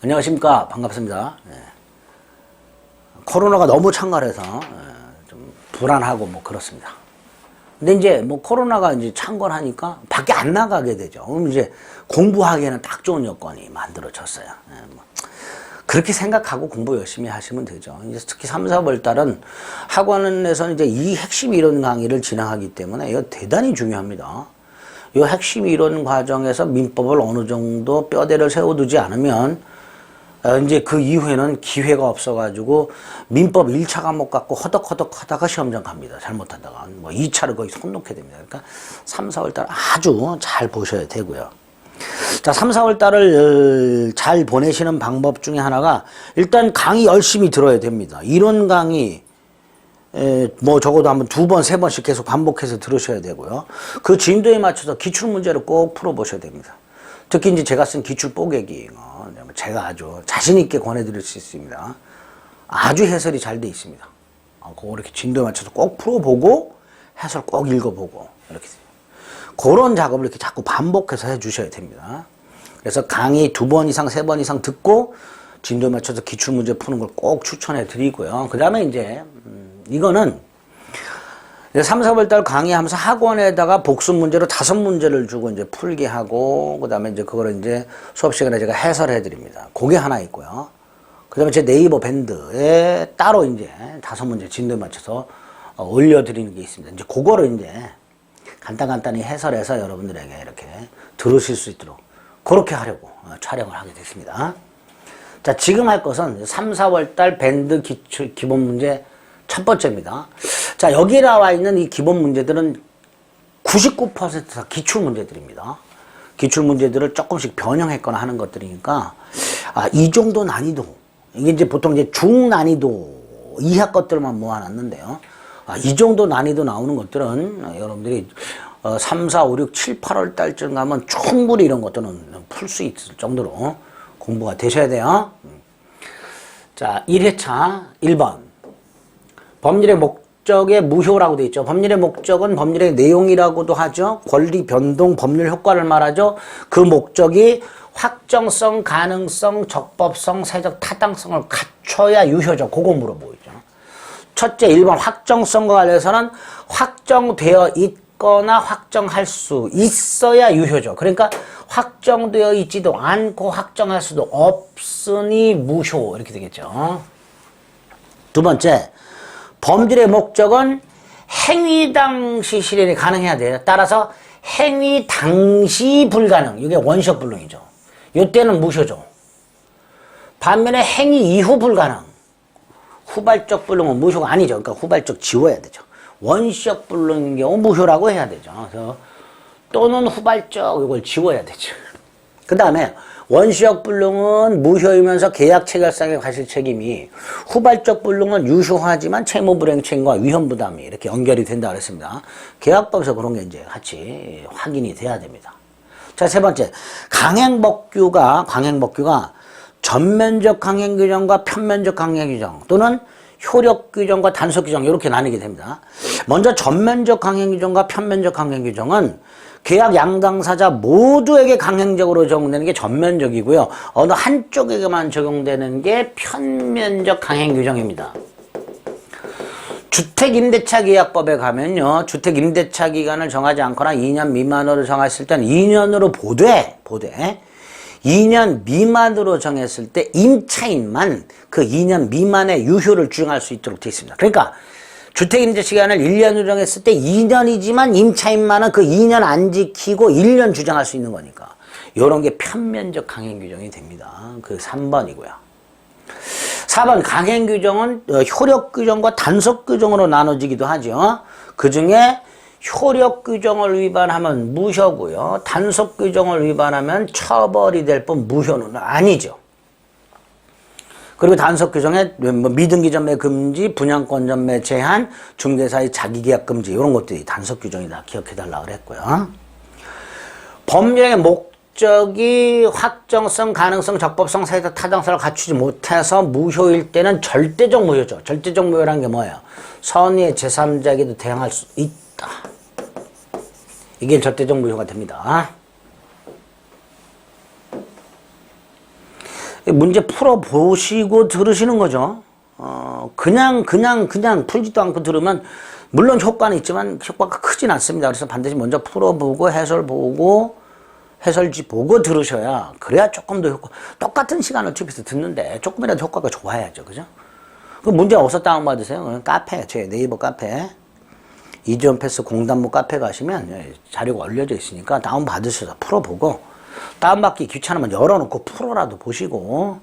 안녕하십니까. 반갑습니다. 예. 코로나가 너무 창궐해서 좀 불안하고 뭐 그렇습니다. 근데 이제 뭐 코로나가 이제 창궐하니까 밖에 안 나가게 되죠. 그럼 이제 공부하기에는 딱 좋은 여건이 만들어졌어요. 예, 뭐 그렇게 생각하고 공부 열심히 하시면 되죠. 이제 특히 3, 4월 달은 학원에서는 이제 이 핵심 이론 강의를 진행하기 때문에 이거 대단히 중요합니다. 이 핵심 이론 과정에서 민법을 어느 정도 뼈대를 세워두지 않으면 이제 그 이후에는 기회가 없어가지고 민법 1차 과목 갖고 허덕허덕 하다가 시험장 갑니다. 잘못하다가. 뭐 2차를 거의 손 놓게 됩니다. 그러니까 3, 4월 달 아주 잘 보셔야 되고요. 자, 3, 4월 달을 잘 보내시는 방법 중에 하나가 일단 강의 열심히 들어야 됩니다. 이론 강의 뭐 적어도 한번 2번, 3번씩 계속 반복해서 들으셔야 되고요. 그 진도에 맞춰서 기출문제를 꼭 풀어보셔야 됩니다. 특히 이제 제가 쓴 기출 뽀개기, 제가 아주 자신있게 권해드릴 수 있습니다. 아주 해설이 잘 돼 있습니다. 그거 이렇게 진도에 맞춰서 꼭 풀어보고, 해설 꼭 읽어보고, 이렇게. 그런 작업을 이렇게 자꾸 반복해서 해주셔야 됩니다. 그래서 강의 2번 이상, 3번 이상 듣고, 진도에 맞춰서 기출문제 푸는 걸 꼭 추천해 드리고요. 그 다음에 이제, 이거는 3, 4월 달 강의하면서 학원에다가 복습 문제로 5문제를 주고 이제 풀게 하고, 그 다음에 이제 그거를 이제 수업 시간에 제가 해설해 드립니다. 그게 하나 있고요. 그 다음에 제 네이버 밴드에 따로 이제 5문제 진도에 맞춰서 올려드리는 게 있습니다. 이제 그거를 이제 간단히 해설해서 여러분들에게 이렇게 들으실 수 있도록 그렇게 하려고 촬영을 하게 됐습니다. 자, 지금 할 것은 3, 4월 달 밴드 기본 문제 첫 번째입니다. 자, 여기 나와 있는 이 기본 문제들은 99%다 기출 문제들입니다. 기출 문제들을 조금씩 변형했거나 하는 것들이니까, 이 정도 난이도, 이게 이제 보통 이제 중난이도 이하 것들만 모아놨는데요. 이 정도 난이도 나오는 것들은 여러분들이 3, 4, 5, 6, 7, 8월 달쯤 가면 충분히 이런 것들은 풀 수 있을 정도로 공부가 되셔야 돼요. 자, 1회차 1번. 법률의 목적의 무효라고 되어 있죠. 법률의 목적은 법률의 내용이라고도 하죠. 권리 변동, 법률 효과를 말하죠. 그 목적이 확정성, 가능성, 적법성, 사회적 타당성을 갖춰야 유효죠. 그거 물어보이죠. 첫째, 1번 확정성과 관련해서는 확정되어 있거나 확정할 수 있어야 유효죠. 그러니까 확정되어 있지도 않고 확정할 수도 없으니 무효, 이렇게 되겠죠. 두 번째, 범죄의 목적은 행위 당시 실현이 가능해야 돼요. 따라서 행위 당시 불가능. 이게 원시적 불능이죠. 이때는 무효죠. 반면에 행위 이후 불가능. 후발적 불능은 무효가 아니죠. 그러니까 후발적 지워야 되죠. 원시적 불능인 경우 무효라고 해야 되죠. 그래서 또는 후발적 이걸 지워야 되죠. 그 다음에 원시적 불능은 무효이면서 계약 체결상의 과실 책임이, 후발적 불능은 유효하지만 채무불이행 책임과 위험 부담이 이렇게 연결이 된다 그랬습니다. 계약법에서 그런 게 이제 같이 확인이 돼야 됩니다. 자, 세 번째, 강행법규가 전면적 강행규정과 편면적 강행규정 또는 효력 규정과 단속 규정 이렇게 나뉘게 됩니다. 먼저 전면적 강행규정과 편면적 강행규정은 계약 양당사자 모두에게 강행적으로 적용되는 게 전면적이고요. 어느 한쪽에게만 적용되는 게 편면적 강행규정입니다. 주택임대차 계약법에 가면요. 주택임대차 기간을 정하지 않거나 2년 미만으로 정했을 때는 2년으로 보되 2년 미만으로 정했을 때 임차인만 그 2년 미만의 유효를 주장할 수 있도록 되어 있습니다. 그러니까 주택임대 시간을 1년으로 정했을 때 2년이지만 임차인만은 그 2년 안 지키고 1년 주장할 수 있는 거니까 이런 게 편면적 강행규정이 됩니다. 그 3번이고요. 4번 강행규정은 효력규정과 단속규정으로 나눠지기도 하죠. 그 중에 효력규정을 위반하면 무효고요. 단속규정을 위반하면 처벌이 될 뿐 무효는 아니죠. 그리고 단속 규정에 뭐 미등기 전매 금지, 분양권 전매 제한, 중개사의 자기계약 금지 이런 것들이 단속 규정이다. 기억해달라 그랬고요. 법률의 목적이 확정성, 가능성, 적법성, 사회적 타당성을 갖추지 못해서 무효일 때는 절대적 무효죠. 절대적 무효라는 게 뭐예요? 선의의 제3자에게도 대항할 수 있다. 이게 절대적 무효가 됩니다. 문제 풀어보시고 들으시는 거죠. 그냥 풀지도 않고 들으면 물론 효과는 있지만 효과가 크진 않습니다. 그래서 반드시 먼저 풀어보고 해설지 보고 들으셔야, 그래야 조금 더 똑같은 시간을 투입해서 듣는데 조금이라도 효과가 좋아야죠. 그죠? 그 문제 어디서 다운받으세요? 카페, 제 네이버 카페, 이지원 패스 공단모 카페 가시면 자료가 올려져 있으니까 다운받으셔서 풀어보고, 다운받기 귀찮으면 열어놓고 풀어라도 보시고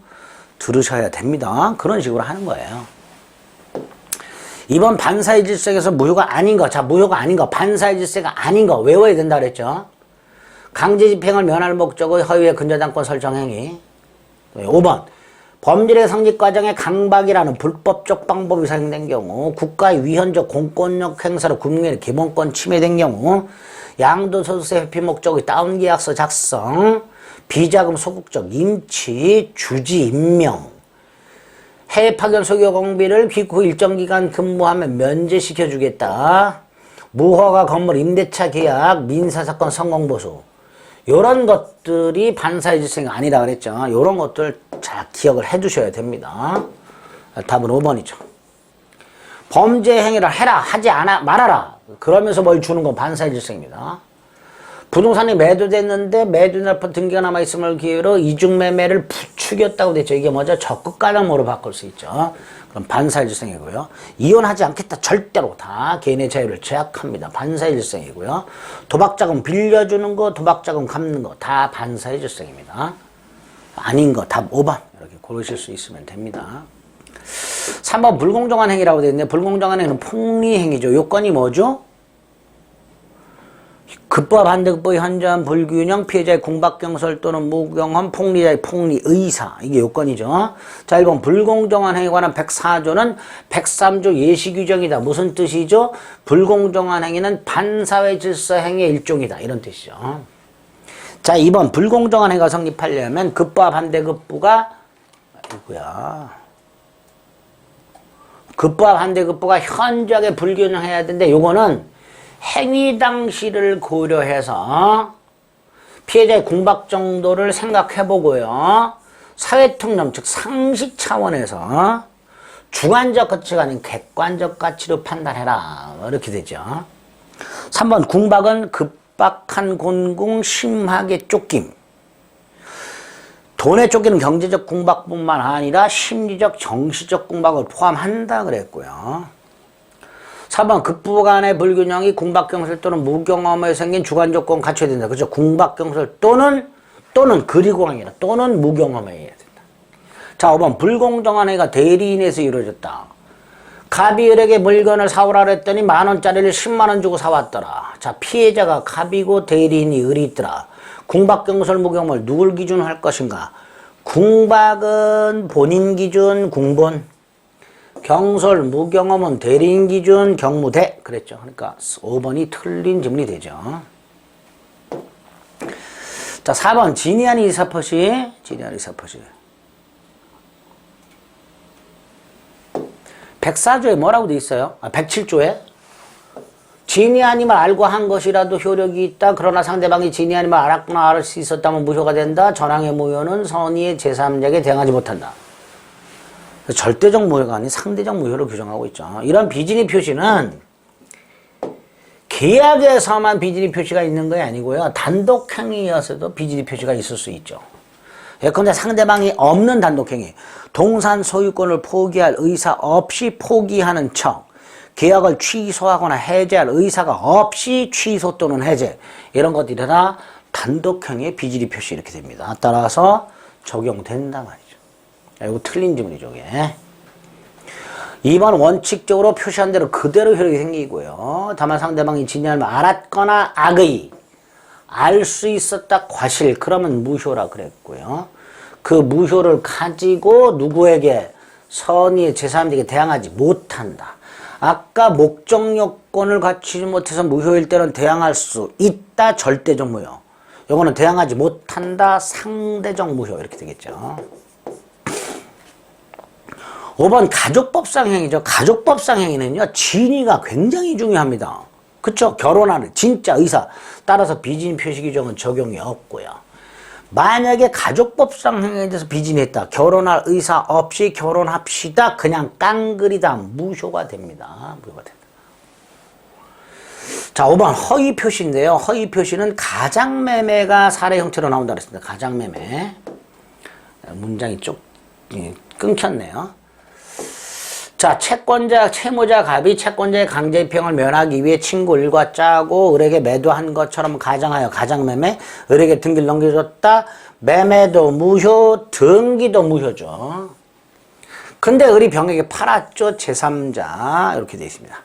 들으셔야 됩니다. 그런 식으로 하는 거예요. 이번 반사의 질서에서 무효가 아닌 거, 자, 무효가 아닌 거, 반사의 질서가 아닌 거 외워야 된다 그랬죠. 강제집행을 면할 목적의 허위의 근저당권 설정 행위. 5번 범죄의 성립 과정에 강박이라는 불법적 방법이 사용된 경우, 국가의 위헌적 공권력 행사로 국민의 기본권 침해된 경우, 양도소득세 회피 목적의 다운계약서 작성, 비자금 소극적 임치, 주지 임명, 해외 파견 소교 공비를 귀국 일정 기간 근무하면 면제시켜 주겠다, 무허가 건물 임대차 계약, 민사사건 성공보수, 요런 것들이 반사의 질서가 아니다 그랬죠. 요런 것들 잘 기억을 해 두셔야 됩니다. 답은 5번이죠. 범죄 행위를 해라, 하지 않아, 말아라. 그러면서 뭘 주는 건 반사의 질서입니다. 부동산이 매도됐는데 매도날포 등기가 남아있음을 기회로 이중매매를 부추겼다고 됐죠. 이게 뭐죠? 적극 가담으로 바꿀 수 있죠. 그럼 반사의 질서이고요. 이혼하지 않겠다. 절대로 다 개인의 자유를 제약합니다. 반사의 질서이고요. 도박자금 빌려주는 거, 도박자금 갚는 거 다 반사의 질서입니다. 아닌 거 답 5번 이렇게 고르실 수 있으면 됩니다. 3번 불공정한 행위라고 되어 있는데, 불공정한 행위는 폭리행위죠. 요건이 뭐죠? 급부와 반대급부의 현저한 불균형, 피해자의 궁박경설 또는 무경험, 폭리자의 폭리의사, 이게 요건이죠. 자, 1번 불공정한 행위에 관한 104조는 103조 예시규정이다. 무슨 뜻이죠? 불공정한 행위는 반사회 질서 행위의 일종이다, 이런 뜻이죠. 자, 2번 불공정한 행위가 성립하려면 급부와 반대급부가 급부와 반대급부가 현저하게 불균형해야 되는데, 요거는 행위 당시를 고려해서 피해자의 궁박 정도를 생각해보고요, 사회통념 즉 상식 차원에서 주관적 가치가 아닌 객관적 가치로 판단해라, 이렇게 되죠. 3번 궁박은 급박한 곤궁 심하게 쫓김. 돈에 쫓기는 경제적 궁박뿐만 아니라 심리적 정신적 궁박을 포함한다 그랬고요. 4번 급부 간의 불균형이 궁박경설 또는 무경험에 생긴 주관조건 갖춰야 된다. 그렇죠? 궁박경설 또는 그리고 아니라 또는 무경험에 해야 된다. 자, 5번 불공정한 행위가 대리인에서 이루어졌다. 갑이 을에게 물건을 사오라 그랬더니 10,000원짜리를 100,000원 주고 사왔더라. 자, 피해자가 갑이고 대리인이 을이 있더라. 궁박경설 무경험을 누굴 기준으로 할 것인가? 궁박은 본인 기준 궁본, 경설 무경험은 대리인 기준 경무대, 그랬죠. 그러니까 5번이 틀린 질문이 되죠. 자, 4번 진위 아닌 의사표시. 104조에 뭐라고 돼 있어요? 107조에 진위 아님을 알고 한 것이라도 효력이 있다. 그러나 상대방이 진위 아님을 알았거나 알 수 있었다면 무효가 된다. 전항의 무효는 선의의 제3자에게 대응하지 못한다. 절대적 무효가 아닌 상대적 무효를 규정하고 있죠. 이런 비진위 표시는 계약에서만 비진위 표시가 있는 게 아니고요, 단독행위여서도 비진위 표시가 있을 수 있죠. 예컨대 상대방이 없는 단독행위, 동산 소유권을 포기할 의사 없이 포기하는 척, 계약을 취소하거나 해제할 의사가 없이 취소 또는 해제, 이런 것들이 다 단독행위의 비진위 표시 이렇게 됩니다. 따라서 적용된다 말이죠. 이거 틀린 질문이죠. 이게. 2번 원칙적으로 표시한 대로 그대로 효력이 생기고요. 다만 상대방이 진위를 알았거나 악의, 알 수 있었다 과실, 그러면 무효라 그랬고요. 그 무효를 가지고 누구에게, 선의의 제3자에게 대항하지 못한다. 아까 목적 요건을 갖추지 못해서 무효일 때는 대항할 수 있다. 절대적 무효. 요거는 대항하지 못한다. 상대적 무효. 이렇게 되겠죠. 5번 가족법상 행위죠. 가족법상 행위는요, 진위가 굉장히 중요합니다. 그쵸? 결혼하는 진짜 의사. 따라서 비진위 표시 규정은 적용이 없고요. 만약에 가족법상 행위에 대해서 비진했다. 결혼할 의사 없이 결혼합시다. 그냥 깡그리다. 무효가 됩니다. 무효가 됩니다. 자, 5번 허위 표시인데요. 허위 표시는 가장매매가 사례 형태로 나온다 그랬습니다. 가장매매. 문장이 쭉 끊겼네요. 자, 채무자 갑이 채권자의 강제입행을 면하기 위해 친구 을과 짜고 을에게 매도한 것처럼 가정하여 가장매매, 을에게 등기를 넘겨줬다. 매매도 무효, 등기도 무효죠. 근데 을이 병에게 팔았죠. 제3자 이렇게 되어 있습니다.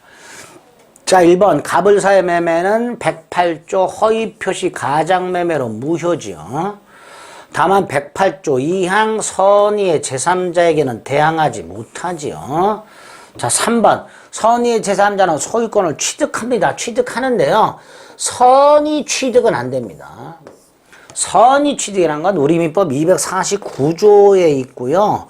자, 1번 갑을사의 매매는 108조 허위표시 가장매매로 무효지요. 다만 108조 2항 선의의 제3자에게는 대항하지 못하지요. 자, 3번 선의의 제3자는 소유권을 취득합니다. 취득하는데요. 선의 취득은 안 됩니다. 선의 취득이라는 건 우리 민법 249조에 있고요.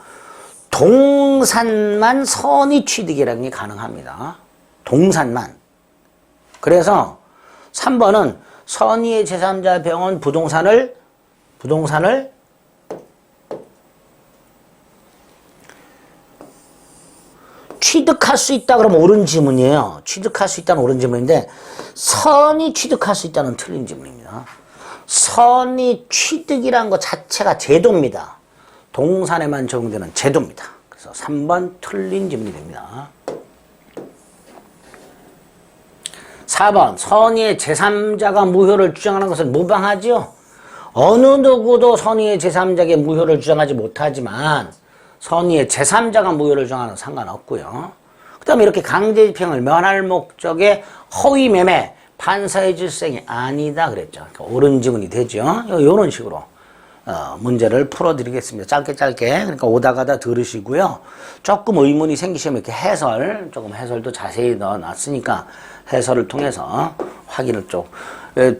동산만 선의 취득이라는 게 가능합니다. 동산만. 그래서 3번은 선의의 제3자 병은 부동산을 취득할 수 있다 그러면 옳은 지문이에요. 취득할 수 있다는 옳은 지문인데 선의 취득할 수 있다는 틀린 지문입니다. 선의 취득이라는 것 자체가 제도입니다. 동산에만 적용되는 제도입니다. 그래서 3번 틀린 지문이 됩니다. 4번 선의의 제3자가 무효를 주장하는 것은 무방하지요. 어느 누구도 선의의 제3자에게 무효를 주장하지 못하지만 선의의 제3자가 무효를 주장하는 건 상관없고요. 그 다음에 이렇게 강제집행을 면할 목적의 허위매매, 판사의 질생이 아니다 그랬죠. 그러니까 옳은 지문이 되죠. 이런 식으로 문제를 풀어드리겠습니다. 짧게. 그러니까 오다가다 들으시고요. 조금 의문이 생기시면 이렇게 조금 해설도 자세히 넣어놨으니까 해설을 통해서 확인을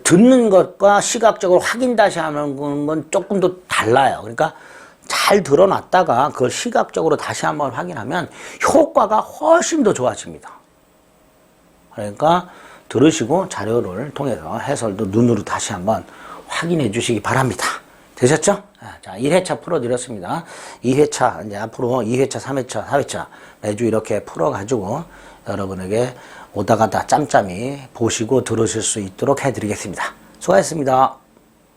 듣는 것과 시각적으로 확인 다시 하는 건 조금 더 달라요. 그러니까 잘 들어놨다가 그걸 시각적으로 다시 한번 확인하면 효과가 훨씬 더 좋아집니다. 그러니까 들으시고 자료를 통해서 해설도 눈으로 다시 한번 확인해 주시기 바랍니다. 되셨죠? 자, 1회차 풀어드렸습니다. 2회차, 이제 앞으로 2회차, 3회차, 4회차 매주 이렇게 풀어가지고 여러분에게 오다가다 짬짬이 보시고 들으실 수 있도록 해드리겠습니다. 수고하셨습니다.